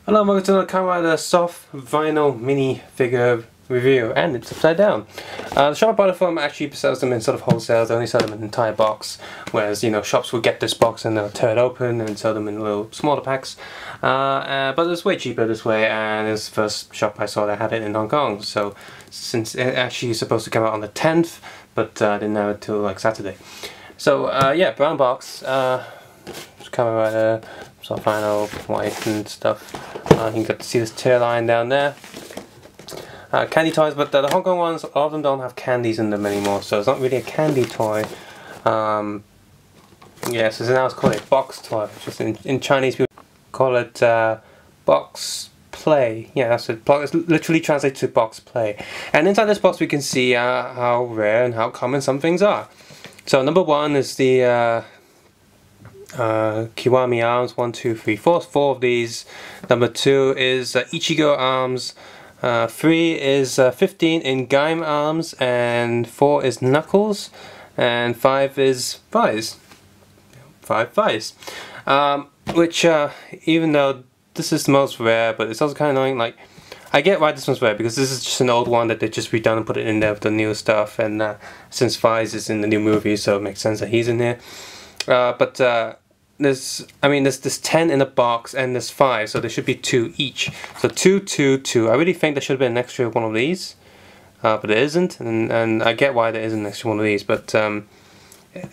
Hello and welcome to another Kamen soft vinyl mini figure review, and it's upside down. The shop I bought it from actually sells them in sort of wholesale. They only sell them in an entire box, whereas shops will get this box and they'll tear it open and sell them in little smaller packs. But it's way cheaper this way, and it's the first shop I saw that had it in Hong Kong. So since it actually is supposed to come out on the 10th, but didn't have it till like Saturday. So yeah, brown box. Kamen Rider, soft vinyl, white and stuff. You can get to see this tear line down there. Candy toys, but the Hong Kong ones, a lot of them don't have candies in them anymore, so it's not really a candy toy. Yeah, so now it's called a box toy. Just in Chinese people call it box play. Yeah, that's it. It's literally translated to box play. And inside this box we can see how rare and how common some things are. So number one is the Kiwami arms, 1, 2, 3, 4 of these. Number 2 is Ichigo arms. 3 is 15 in Gaim arms, and 4 is Knuckles, and 5 is Faiz. 5 Faiz. Which even though this is the most rare, but it's also kind of annoying. Like, I get why this one's rare, because this is just an old one that they just redone and put it in there with the new stuff, and since Faiz is in the new movie, so it makes sense that he's in here. But there's 10 in a box, and there's 5, so there should be 2 each. So 2, 2, 2. I really think there should have been an extra one of these, but there isn't, and I get why there isn't an extra one of these, but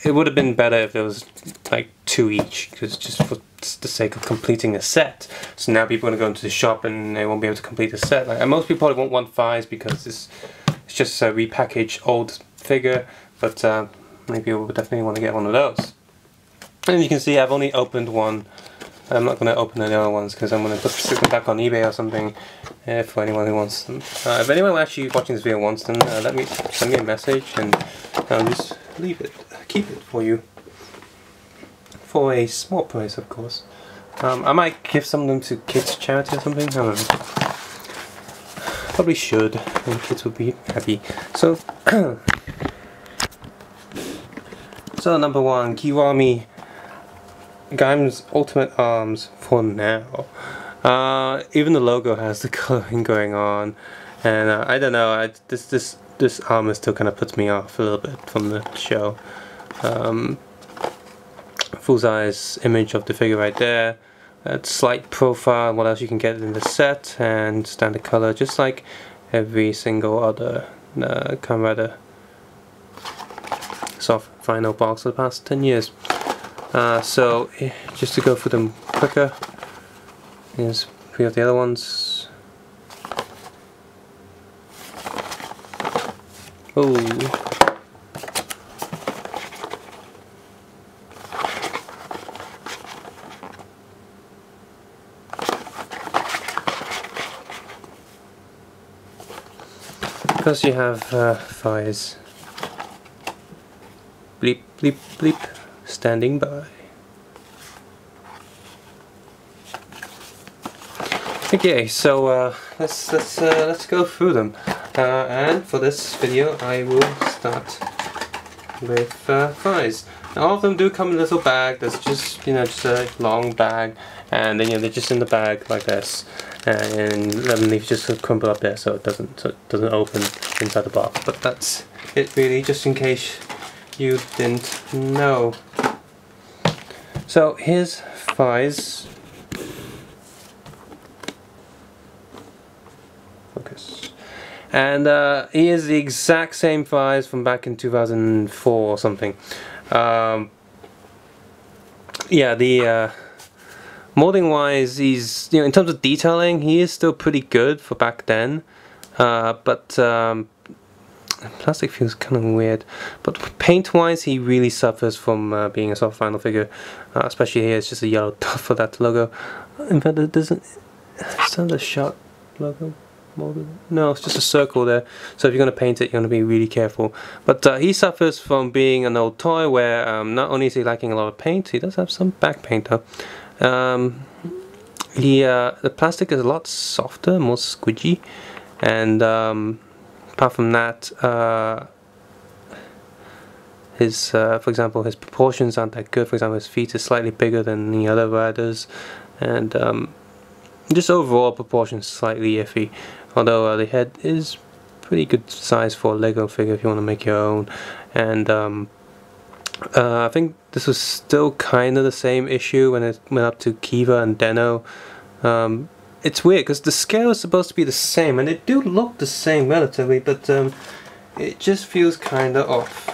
it would have been better if there was like 2 each, because just for the sake of completing a set. So now people are going to go into the shop and they won't be able to complete a set. Like, and most people probably won't want 5s because it's just a repackaged old figure, but maybe people would definitely want to get one of those. And you can see I've only opened one. I'm not going to open the other ones because I'm going to stick them back on eBay or something for anyone who wants them. If anyone actually watching this video wants them, send me a message, and I'll just keep it for you. For a small price, of course. I might give some of them to kids' charity or something. I don't know. Probably should, and kids would be happy. So, so number 1, Kiwami Gaim's Ultimate Arms for now. Even the logo has the coloring going on, and I don't know. This armor still kind of puts me off a little bit from the show. Full size image of the figure right there. Slight profile. What else you can get in the set, and standard color, just like every single other Kamen Rider soft vinyl box for the past 10 years. So just to go through them quicker, here's 3 of the other ones. Oh, because you have Faiz. Bleep bleep bleep. Standing by. Okay, so let's go through them. And for this video, I will start with Faiz. Now, all of them do come in a little bag. That's just just a long bag, and then they're just in the bag like this, and then they just crumple up there so it doesn't open inside the box. But that's it really, just in case you didn't know. So here's Faiz. Focus. And he is the exact same Faiz from back in 2004 or something. Yeah, the molding wise, he's in terms of detailing, he is still pretty good for back then. But plastic feels kind of weird, but paint wise he really suffers from being a soft vinyl figure, especially here. It's just a yellow dot for that logo. In fact, it doesn't, is that a shark logo molded? No, it's just a circle there, so if you're going to paint it, you're going to be really careful. But he suffers from being an old toy where not only is he lacking a lot of paint, he does have some back paint though. The plastic is a lot softer, more squidgy, and apart from that, for example, his proportions aren't that good. For example, his feet are slightly bigger than the other riders, and Just overall proportions slightly iffy, although the head is pretty good size for a Lego figure if you want to make your own. And I think this was still kind of the same issue when it went up to Kiva and Deno. It's weird because the scale is supposed to be the same, and they do look the same relatively, but it just feels kind of off.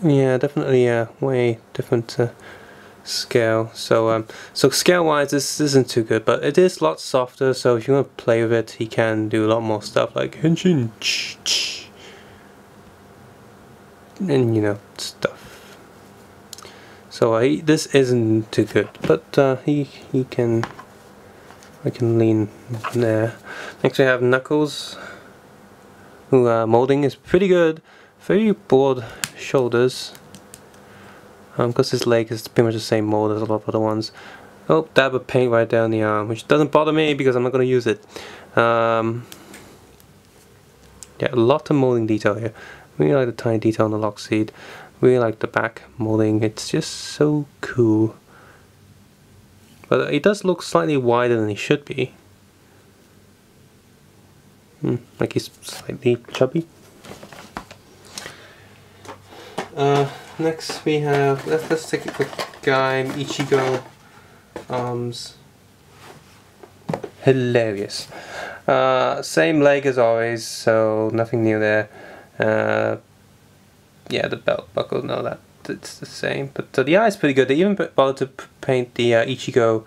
Yeah, definitely a way different scale. So scale wise this isn't too good, but it is a lot softer, so if you want to play with it he can do a lot more stuff like henshin and you know, stuff. So this isn't too good, but I can lean there. Next we have Knuckles, who molding is pretty good. Very broad shoulders, because his leg is pretty much the same mold as a lot of other ones. Oh, dab of paint right down the arm, which doesn't bother me because I'm not going to use it. Yeah, a lot of molding detail here. Really like the tiny detail on the lock seat. Really like the back molding. It's just so cool. But he does look slightly wider than he should be. Like he's slightly chubby. Next we have, let's take a quick Gaim Ichigo arms. Hilarious. Same leg as always, so nothing new there. Yeah, the belt buckle, no, it's the same. But the eye is pretty good. They even bothered to paint the Ichigo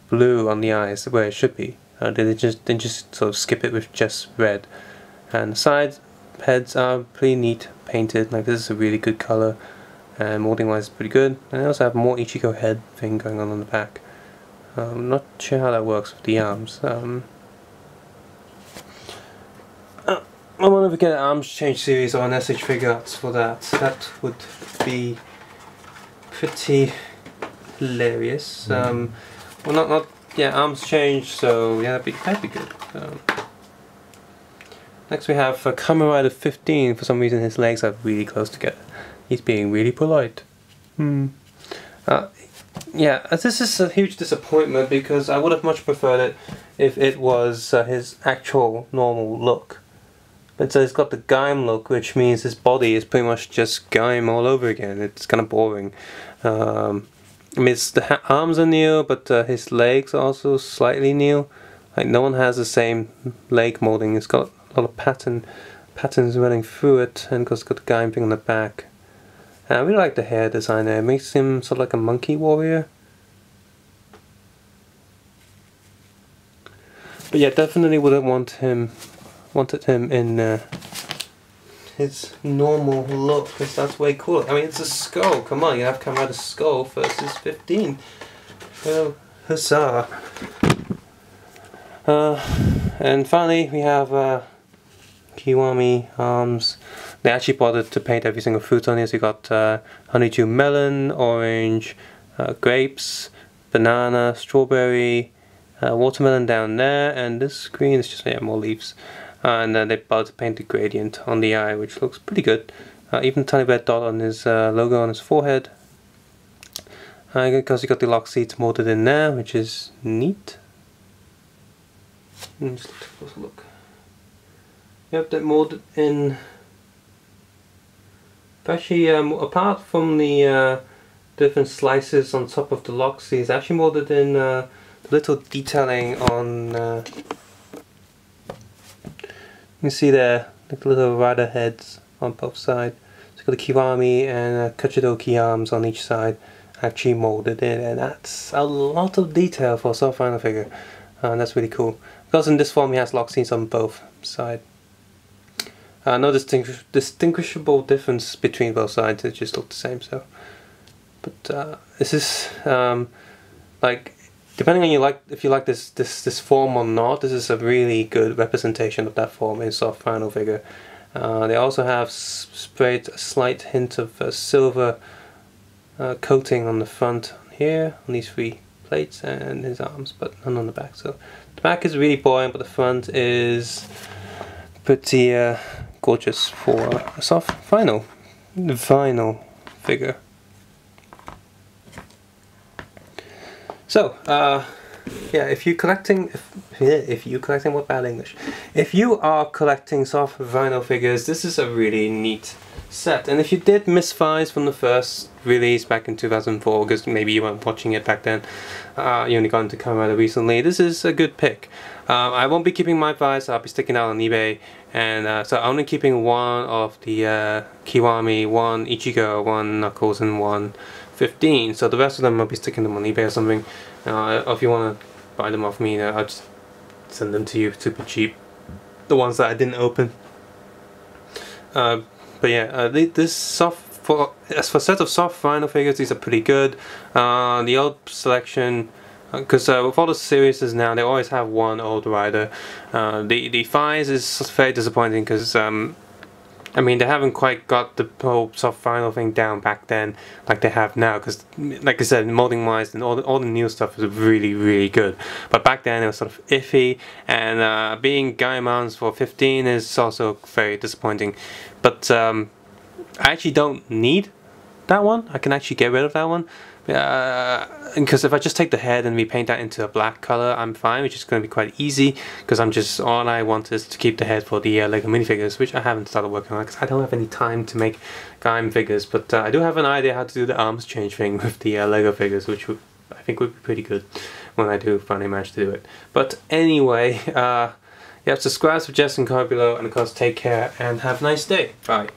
blue on the eyes where it should be. They didn't just sort of skip it with just red. And the side heads are pretty neat painted. Like, this is a really good color, and molding wise is pretty good. And I also have more Ichigo head thing going on the back. I'm not sure how that works with the arms. I wonder if we get an arms change series or an SH Figuarts for that. That would be pretty hilarious. Well, not yeah, arms change. So yeah, that'd be good. Next we have Kamen Rider 15. For some reason his legs are really close together. He's being really polite. Yeah, this is a huge disappointment because I would have much preferred it if it was his actual normal look. But so it's got the Gaim look, which means his body is pretty much just Gaim all over again. It's kind of boring. I mean, the arms are new, but his legs are also slightly new. Like, no one has the same leg molding. It's got a lot of patterns running through it, and it's got the Gaim thing on the back. I really like the hair design there. It makes him sort of like a monkey warrior. But yeah, definitely wouldn't wanted him in his normal look, because that's way cooler. I mean, it's a skull. Come on, you have to come out a skull versus 15. Oh, huzzah! And finally, we have Kiwami arms. They actually bothered to paint every single fruit on here. So you got honeydew melon, orange, grapes, banana, strawberry, watermelon down there, and this green is just more leaves. And then they bothered to paint the gradient on the eye, which looks pretty good. Even a tiny red dot on his logo on his forehead. Because you got the lock seats molded in there, which is neat. Just take a closer look. Yep, they're molded in. Actually, apart from the different slices on top of the lock seats, actually molded in the little detailing on. You can see there, like the little rider heads on both sides. So you've got the Kiwami and Kachidoki arms on each side, actually molded in, and that's a lot of detail for a soft final figure. And that's really cool. Because in this form he has lock seats on both sides. No distinguishable difference between both sides, it just look the same. So, but this is like, depending on if you like this form or not, this is a really good representation of that form in soft final figure. They also have sprayed a slight hint of silver coating on the front here on these three plates and his arms, but none on the back. So the back is really boring, but the front is pretty gorgeous for a soft vinyl figure. So, yeah, if you're collecting, what bad English? If you are collecting soft vinyl figures, this is a really neat set. And if you did miss Fives from the first release back in 2004, because maybe you weren't watching it back then, you only got into Kamen recently, this is a good pick. I won't be keeping my Fives, I'll be sticking out on eBay, and so I'm only keeping one of the Kiwami, one Ichigo, one Knuckles, and one 15. So the rest of them I'll be sticking them on eBay or something. If you want to buy them off me, I'll just send them to you super cheap. The ones that I didn't open. But yeah, this as for set of soft vinyl figures, these are pretty good. The old selection, because with all the series now, they always have one old rider. The Fives is very disappointing because I mean, they haven't quite got the whole soft vinyl thing down back then like they have now, because like I said, molding wise and all the new stuff is really, really good, but back then it was sort of iffy, and being Gaimans for 15 is also very disappointing. But I actually don't need that one. I can actually get rid of that one, because if I just take the head and repaint that into a black color, I'm fine, which is going to be quite easy, because all I want is to keep the head for the Lego minifigures, which I haven't started working on because I don't have any time to make Gaim figures, but I do have an idea how to do the arms change thing with the Lego figures, which I think would be pretty good when I do finally manage to do it. But anyway, yeah, subscribe, suggest, and comment below, and of course take care and have a nice day. Bye.